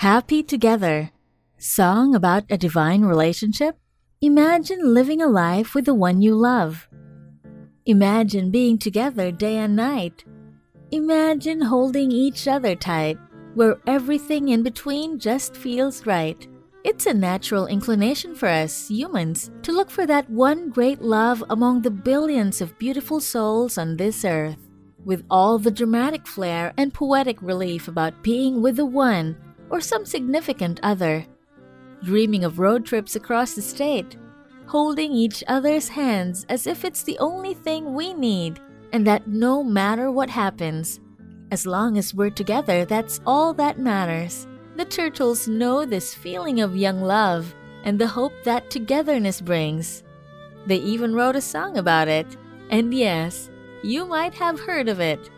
Happy Together. Song about a divine relationship? Imagine living a life with the one you love. Imagine being together day and night. Imagine holding each other tight, where everything in between just feels right. It's a natural inclination for us, humans, to look for that one great love among the billions of beautiful souls on this earth. With all the dramatic flair and poetic relief about being with the one or some significant other. Dreaming of road trips across the state, holding each other's hands as if it's the only thing we need, and that no matter what happens, as long as we're together, that's all that matters. The turtles know this feeling of young love and the hope that togetherness brings. They even wrote a song about it, and yes, you might have heard of it.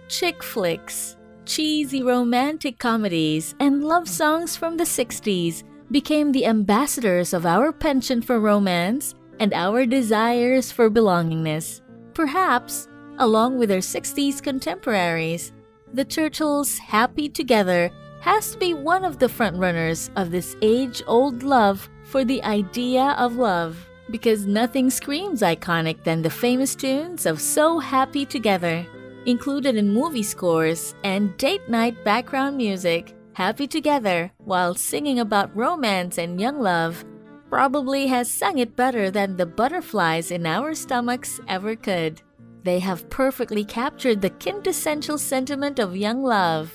Chick flicks, cheesy romantic comedies, and love songs from the 60s became the ambassadors of our penchant for romance and our desires for belongingness. Perhaps, along with their 60s contemporaries, the Turtles' Happy Together has to be one of the frontrunners of this age-old love for the idea of love, because nothing screams iconic than the famous tunes of So Happy Together. Included in movie scores and date night background music, Happy Together, while singing about romance and young love, probably has sung it better than the butterflies in our stomachs ever could. They have perfectly captured the quintessential sentiment of young love,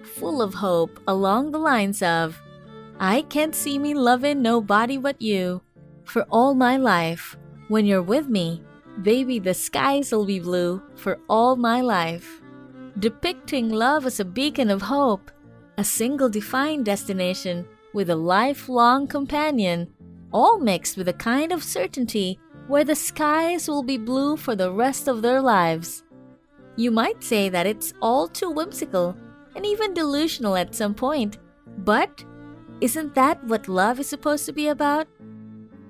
full of hope along the lines of, I can't see me loving nobody but you. For all my life, when you're with me, baby, the skies'll be blue for all my life. Depicting love as a beacon of hope, a single defined destination with a lifelong companion, all mixed with a kind of certainty where the skies will be blue for the rest of their lives. You might say that it's all too whimsical and even delusional at some point, but isn't that what love is supposed to be about?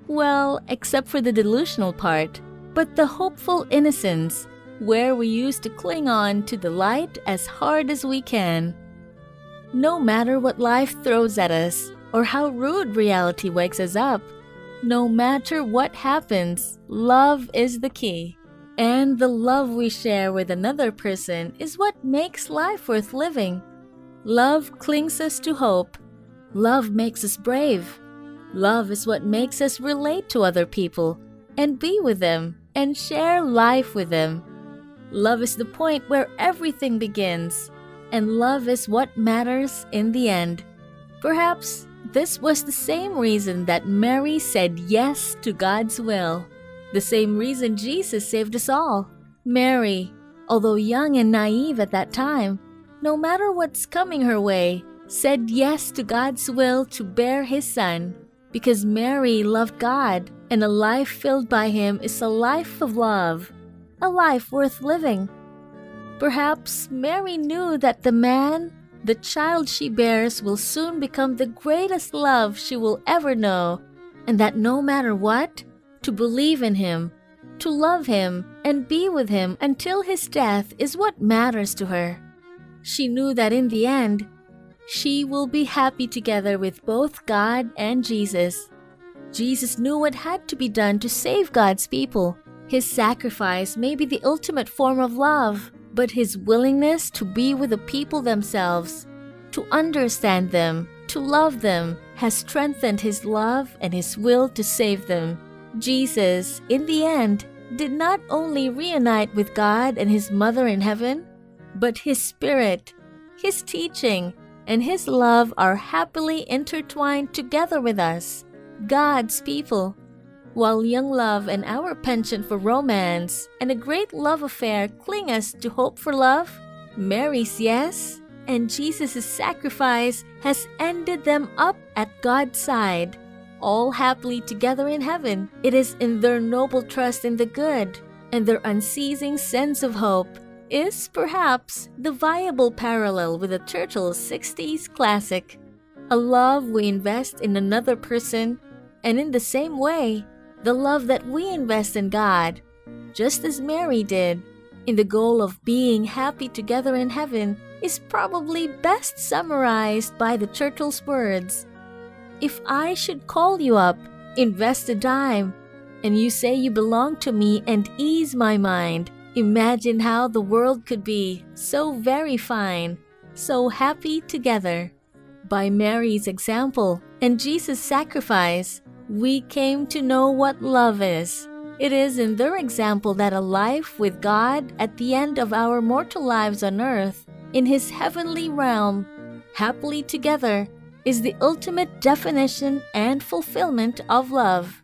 Well, except for the delusional part, but the hopeful innocence, where we used to cling on to the light as hard as we can. No matter what life throws at us, or how rude reality wakes us up, no matter what happens, love is the key. And the love we share with another person is what makes life worth living. Love clings us to hope. Love makes us brave. Love is what makes us relate to other people and be with them and share life with them. Love is the point where everything begins, and love is what matters in the end. Perhaps this was the same reason that Mary said yes to God's will, the same reason Jesus saved us all. Mary, although young and naive at that time, no matter what's coming her way, said yes to God's will to bear His Son, because Mary loved God, and a life filled by Him is a life of love, a life worth living. Perhaps Mary knew that the man, the child she bears, will soon become the greatest love she will ever know, and that no matter what, to believe in Him, to love Him, and be with Him until His death is what matters to her. She knew that in the end, she will be happy together with both God and Jesus. Jesus knew what had to be done to save God's people. His sacrifice may be the ultimate form of love, but His willingness to be with the people themselves, to understand them, to love them, has strengthened His love and His will to save them. Jesus, in the end, did not only reunite with God and His Mother in heaven, but His Spirit, His teaching, and His love are happily intertwined together with us, God's people. While young love and our penchant for romance and a great love affair cling us to hope for love, Mary's yes and Jesus' sacrifice has ended them up at God's side, all happily together in heaven. It is in their noble trust in the good and their unceasing sense of hope is perhaps the viable parallel with the Turtles' 60s classic. A love we invest in another person, and in the same way, the love that we invest in God, just as Mary did, in the goal of being happy together in heaven is probably best summarized by the turtle's words. If I should call you up, invest a dime, and you say you belong to me and ease my mind, imagine how the world could be so very fine, so happy together. By Mary's example and Jesus' sacrifice, we came to know what love is. It is in their example that a life with God at the end of our mortal lives on earth, in His heavenly realm, happily together, is the ultimate definition and fulfillment of love.